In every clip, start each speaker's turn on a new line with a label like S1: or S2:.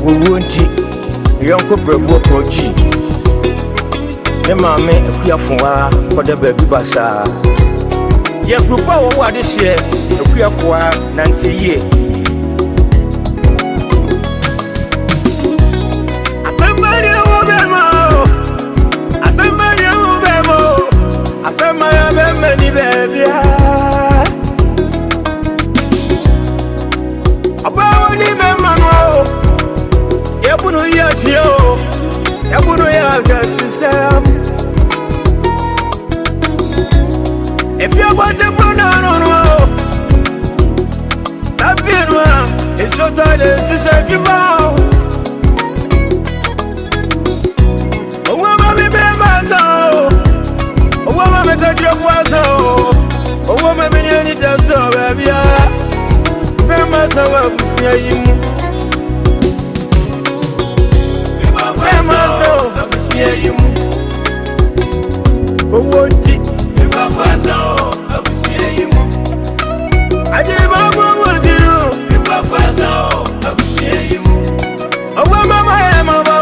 S1: wonti yonko brebo proji ne maame akuafoa koda baabi basa ye frupa wo wade hye akuafoa nantiye asambali wo bemo asama bema ni bebia abawo ni bema no yebunu ya tio yebunu ya gasisam if you want to put down on that birwa it's so tired to say give out oh mama bema so oh mama take your wazo oh mama me ni daso bebia bema so abusia yimu bema so abusia yimu oh wonti bema so abusia yimu adiba mo wodiru bema so abusia yimu oh mama ya mama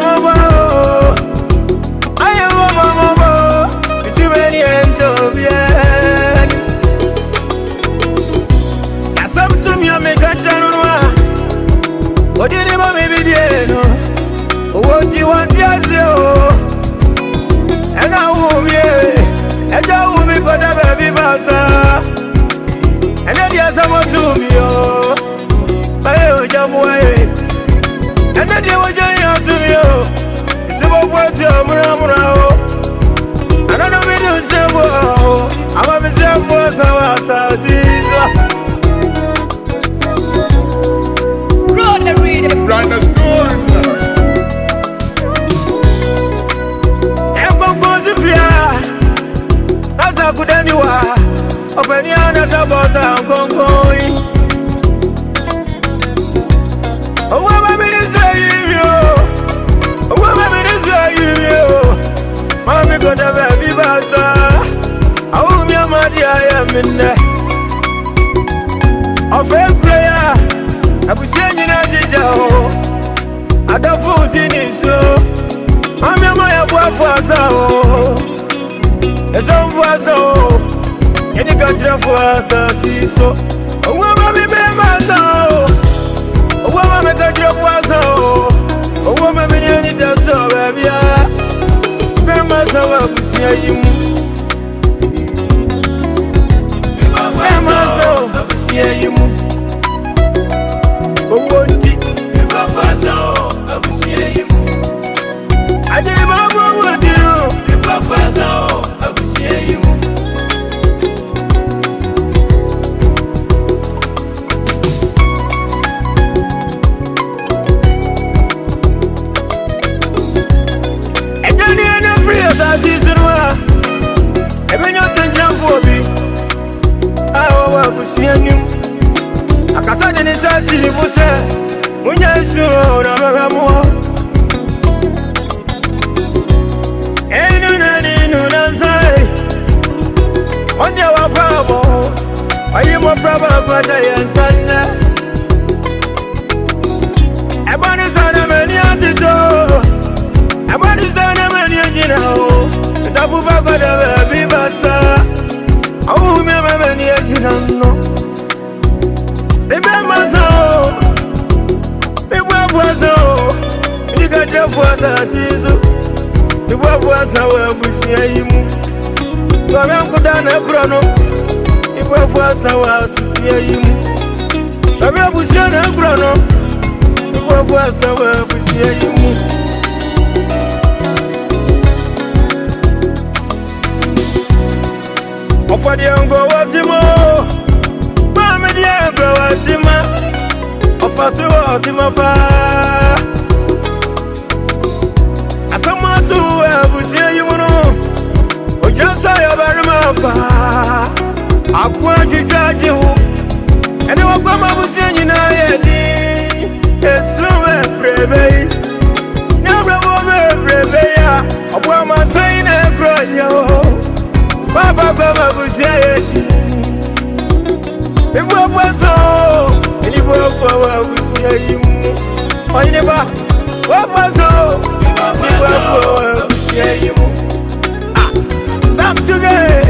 S1: Odini mami bidieno Owoti wantiazio Ena umye Eda umi koda baby basa Ena diasa motumio Baye ojamuwe Ena diya wajaya tumio Isibo kweti amura Anano midu sebo Ama misebo sawa sasizwa
S2: Run the storm.
S1: Embo Gozifia, Asa Kudaniwa, Openiana Sabosa, Kongoi. Oh, what am I say you? Oh, what am I say you? Mammy got a baby basa. Oh, my mother, I am in there. Of a prayer. Abusieni na jijao Adafuti niso Mami moya buafuasa o Ezo mfuasa o Yeni kachira fuasa siso Uwa mami bemasa o Uwa mami kachira fuasa o Uwa mami nyeni daso bebia Bemasa wa abusia yimu Bemasa wa abusia yimu Owonti Ibafaso abusia yimu Adiba mo wodiru Ibafaso abusia yimu Edani ena free asasisunwa Ebenyo tenjamfu obi Awa abusia yimu Akasade ni sasi ni muse Munyesu na magamuwa Enu na ninu na zai Onde wa bravo Ayi mo bravo kwa yansana Ebani sana meni atito Ebani sana meni ajinao Tafu bako da baby basa Awu meme meni ajinano Bemasa, bemwafuasa, nikachafuasa sizo, bemwafuasa wa busia yimu. Bamyankudana krono, bemwafuasa wa busia yimu. Bamyabusia na krono, bemwafuasa wa busia yimu. Ofadiango watimo. Diego Watima, Ofasu Watima pa. Asamatu Abusia Yuno, Ojansa Yabarima pa. Akwa Jiju, and you walk on Abusia Yedi, Esume Prebe, Never Prebe, Obama saying a groyo, Baba Abusia Yedi. If we were so, and if we were, we see you. wafazo Niwapo Some today